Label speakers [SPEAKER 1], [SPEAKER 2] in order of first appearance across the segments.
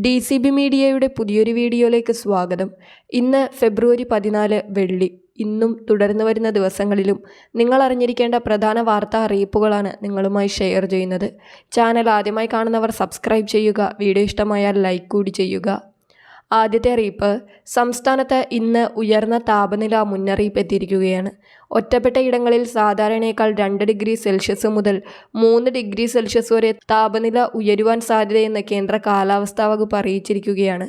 [SPEAKER 1] DCB മീഡിയയുടെ പുതിയൊരു വീഡിയോയിലേക്ക് സ്വാഗതം. ഇന്ന് ഫെബ്രുവരി 14 വെള്ളി. ഇന്നും തുടർന്നു വരുന്ന ദിവസങ്ങളിലും നിങ്ങൾ അറിഞ്ഞിരിക്കേണ്ട പ്രധാന വാർത്താ അറിയിപ്പുകളാണ് നിങ്ങളുമായി ഷെയർ ചെയ്യുന്നത്. ചാനൽ ആദ്യമായി കാണുന്നവർ സബ്സ്ക്രൈബ് ചെയ്യുക. വീഡിയോ ഇഷ്ടമായാൽ ലൈക്ക് കൂടി ചെയ്യുക. ആദ്യത്തെ അറിയിപ്പ്, സംസ്ഥാനത്ത് ഇന്ന് ഉയർന്ന താപനില മുന്നറിയിപ്പ് എത്തിയിരിക്കുകയാണ്. ഒറ്റപ്പെട്ട ഇടങ്ങളിൽ സാധാരണയേക്കാൾ 2 ഡിഗ്രി സെൽഷ്യസ് മുതൽ 3 ഡിഗ്രി സെൽഷ്യസ് വരെ താപനില ഉയരുവാൻ സാധ്യതയെന്ന് കേന്ദ്ര കാലാവസ്ഥാ വകുപ്പ് അറിയിച്ചിരിക്കുകയാണ്.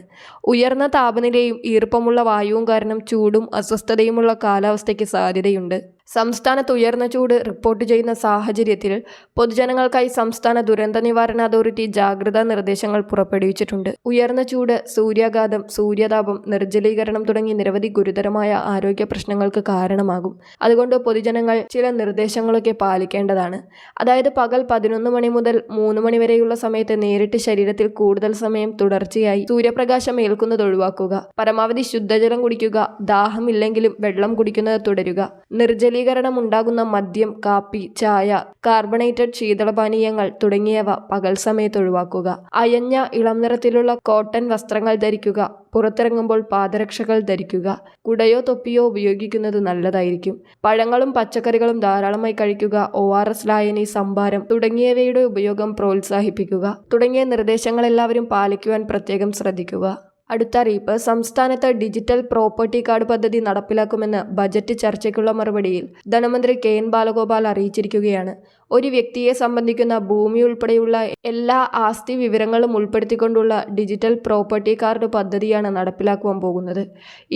[SPEAKER 1] ഉയർന്ന താപനിലയും ഈർപ്പമുള്ള വായുവും കാരണം ചൂടും അസ്വസ്ഥതയുമുള്ള കാലാവസ്ഥയ്ക്ക് സാധ്യതയുണ്ട്. സംസ്ഥാനത്ത് ഉയർന്ന ചൂട് റിപ്പോർട്ട് ചെയ്യുന്ന സാഹചര്യത്തിൽ പൊതുജനങ്ങൾക്കായി സംസ്ഥാന ദുരന്ത നിവാരണ അതോറിറ്റി ജാഗ്രതാ നിർദ്ദേശങ്ങൾ പുറപ്പെടുവിച്ചിട്ടുണ്ട്. ഉയർന്ന ചൂട്, സൂര്യാഘാതം, സൂര്യതാപം, നിർജ്ജലീകരണം തുടങ്ങി നിരവധി ഗുരുതരമായ ആരോഗ്യ പ്രശ്നങ്ങൾക്ക് കാരണമാകും. അതുകൊണ്ട് പൊതുജനങ്ങൾ ചില നിർദ്ദേശങ്ങളൊക്കെ പാലിക്കേണ്ടതാണ്. അതായത് പകൽ 11 മണി മുതൽ 3 മണി വരെയുള്ള സമയത്ത് നേരിട്ട് ശരീരത്തിൽ കൂടുതൽ സമയം തുടർച്ചയായി സൂര്യപ്രകാശം ഏൽക്കുന്നത് ഒഴിവാക്കുക. പരമാവധി ശുദ്ധജലം കുടിക്കുക. ദാഹമില്ലെങ്കിലും വെള്ളം കുടിക്കുന്നത് തുടരുക. നിർജ്ജലീകരണം ഉണ്ടാകുന്ന മദ്യം, കാപ്പി, ചായ, കാർബണേറ്റഡ് ശീതളപാനീയങ്ങൾ തുടങ്ങിയവ പകൽ സമയത്ത് ഒഴിവാക്കുക. അയഞ്ഞ ഇളം നിറത്തിലുള്ള കോട്ടൺ വസ്ത്രങ്ങൾ ധരിക്കുക. പുറത്തിറങ്ങുമ്പോൾ പാദരക്ഷകൾ ധരിക്കുക. കുടയോ തൊപ്പിയോ ഉപയോഗിക്കുന്നത് നല്ലതായിരിക്കും. പഴങ്ങളും പച്ചക്കറികളും ധാരാളമായി കഴിക്കുക. ORS ലായനി, സംഭാരം തുടങ്ങിയവയുടെ ഉപയോഗം പ്രോത്സാഹിപ്പിക്കുക. തുടങ്ങിയ നിർദ്ദേശങ്ങൾ എല്ലാവരും പാലിക്കുവാൻ പ്രത്യേകം ശ്രദ്ധിക്കുക. അടുത്ത അറിയിപ്പ്, സംസ്ഥാനത്ത് ഡിജിറ്റൽ പ്രോപ്പർട്ടി കാർഡ് പദ്ധതി നടപ്പിലാക്കുമെന്ന് ബജറ്റ് ചർച്ചയ്ക്കുള്ള മറുപടിയിൽ ധനമന്ത്രി KN ബാലഗോപാൽ അറിയിച്ചിരിക്കുകയാണ്. ഒരു വ്യക്തിയെ സംബന്ധിക്കുന്ന ഭൂമി ഉൾപ്പെടെയുള്ള എല്ലാ ആസ്തി വിവരങ്ങളും ഉൾപ്പെടുത്തിക്കൊണ്ടുള്ള ഡിജിറ്റൽ പ്രോപ്പർട്ടി കാർഡ് പദ്ധതിയാണ് നടപ്പിലാക്കുവാൻ പോകുന്നത്.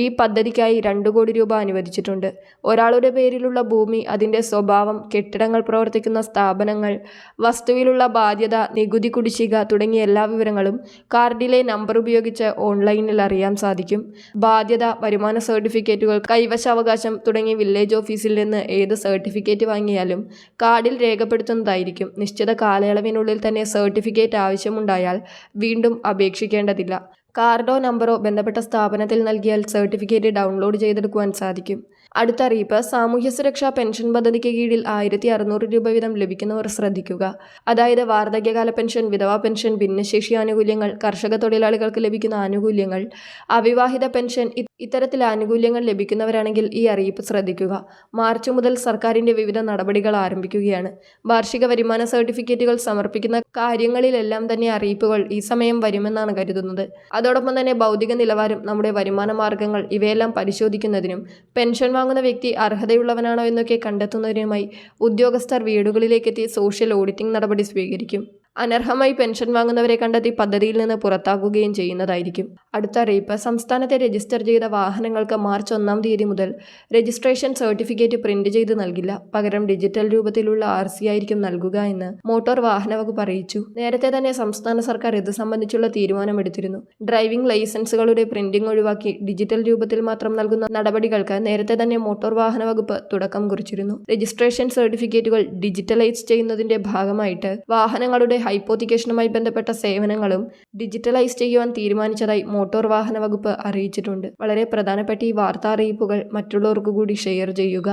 [SPEAKER 1] ഈ പദ്ധതിക്കായി 2 കോടി രൂപ അനുവദിച്ചിട്ടുണ്ട്. ഒരാളുടെ പേരിലുള്ള ഭൂമി, അതിൻ്റെ സ്വഭാവം, കെട്ടിടങ്ങൾ പ്രവർത്തിക്കുന്ന സ്ഥാപനങ്ങൾ, വസ്തുവിലുള്ള ബാധ്യത, നികുതി കുടിശ്ശിക തുടങ്ങിയ എല്ലാ വിവരങ്ങളും കാർഡിലെ നമ്പർ ഉപയോഗിച്ച് ഓൺലൈനിൽ അറിയാൻ സാധിക്കും. ബാധ്യത, വരുമാന സർട്ടിഫിക്കറ്റുകൾ, കൈവശാവകാശം തുടങ്ങി വില്ലേജ് ഓഫീസിൽ നിന്ന് ഏത് സർട്ടിഫിക്കറ്റ് വാങ്ങിയാലും കാർഡിൽ രേഖപ്പെടുത്തുന്നതായിരിക്കും. നിശ്ചിത കാലയളവിനുള്ളിൽ തന്നെ സർട്ടിഫിക്കറ്റ് ആവശ്യമുണ്ടായാൽ വീണ്ടും അപേക്ഷിക്കേണ്ടതില്ല. കാർഡോ നമ്പറോ ബന്ധപ്പെട്ട സ്ഥാപനത്തിൽ നൽകിയാൽ സർട്ടിഫിക്കറ്റ് ഡൗൺലോഡ് ചെയ്തെടുക്കുവാൻ സാധിക്കും. അടുത്ത അറിയിപ്പ്, സാമൂഹ്യ സുരക്ഷാ പെൻഷൻ പദ്ധതിക്ക് കീഴിൽ 1600 രൂപ വീതം ലഭിക്കുന്നവർ ശ്രദ്ധിക്കുക. അതായത് വാർദ്ധക്യകാല പെൻഷൻ, വിധവാ പെൻഷൻ, ഭിന്നശേഷി ആനുകൂല്യങ്ങൾ, കർഷക തൊഴിലാളികൾക്ക് ലഭിക്കുന്ന ആനുകൂല്യങ്ങൾ, അവിവാഹിത പെൻഷൻ, ഇത്തരത്തിൽ ആനുകൂല്യങ്ങൾ ലഭിക്കുന്നവരാണെങ്കിൽ ഈ അറിയിപ്പ് ശ്രദ്ധിക്കുക. മാർച്ച് മുതൽ സർക്കാരിൻ്റെ വിവിധ നടപടികൾ ആരംഭിക്കുകയാണ്. വാർഷിക വരുമാന സർട്ടിഫിക്കറ്റുകൾ സമർപ്പിക്കുന്ന കാര്യങ്ങളിലെല്ലാം തന്നെ അറിയിപ്പുകൾ ഈ സമയം വരുമെന്നാണ് കരുതുന്നത്. അതോടൊപ്പം തന്നെ ഭൗതിക നിലവാരം, നമ്മുടെ വരുമാന മാർഗങ്ങൾ ഇവയെല്ലാം പരിശോധിക്കുന്നതിനും പെൻഷൻ വാങ്ങുന്ന വ്യക്തി അർഹതയുള്ളവനാണോ എന്നൊക്കെ കണ്ടെത്തുന്നതിനുമായി ഉദ്യോഗസ്ഥർ വീടുകളിലേക്കെത്തി സോഷ്യൽ ഓഡിറ്റിംഗ് നടപടി സ്വീകരിക്കും. അനർഹമായി പെൻഷൻ വാങ്ങുന്നവരെ കണ്ടെത്തി പദ്ധതിയിൽ നിന്ന് പുറത്താക്കുകയും ചെയ്യുന്നതായിരിക്കും. അടുത്ത അറിയിപ്പ്, സംസ്ഥാനത്തെ രജിസ്റ്റർ ചെയ്ത വാഹനങ്ങൾക്ക് മാർച്ച് 1 തീയതി മുതൽ രജിസ്ട്രേഷൻ സർട്ടിഫിക്കറ്റ് പ്രിന്റ് ചെയ്ത് നൽകില്ല. പകരം ഡിജിറ്റൽ രൂപത്തിലുള്ള RC ആയിരിക്കും നൽകുക എന്ന് മോട്ടോർ വാഹന വകുപ്പ് അറിയിച്ചു. നേരത്തെ തന്നെ സംസ്ഥാന സർക്കാർ ഇത് സംബന്ധിച്ചുള്ള തീരുമാനമെടുത്തിരുന്നു. ഡ്രൈവിംഗ് ലൈസൻസുകളുടെ പ്രിന്റിംഗ് ഒഴിവാക്കി ഡിജിറ്റൽ രൂപത്തിൽ മാത്രം നൽകുന്ന നടപടികൾക്ക് നേരത്തെ തന്നെ മോട്ടോർ വാഹന വകുപ്പ് തുടക്കം കുറിച്ചിരുന്നു. രജിസ്ട്രേഷൻ സർട്ടിഫിക്കറ്റുകൾ ഡിജിറ്റലൈസ് ചെയ്യുന്നതിന്റെ ഭാഗമായിട്ട് വാഹനങ്ങളുടെ ഹൈപ്പോത്തിക്കേഷനുമായി ബന്ധപ്പെട്ട സേവനങ്ങളും ഡിജിറ്റലൈസ് ചെയ്യുവാൻ തീരുമാനിച്ചതായി മോട്ടോർ വാഹന വകുപ്പ് അറിയിച്ചിട്ടുണ്ട്. വളരെ പ്രധാനപ്പെട്ട ഈ വാർത്താ അറിയിപ്പുകൾ മറ്റുള്ളവർക്ക് കൂടി ഷെയർ ചെയ്യുക.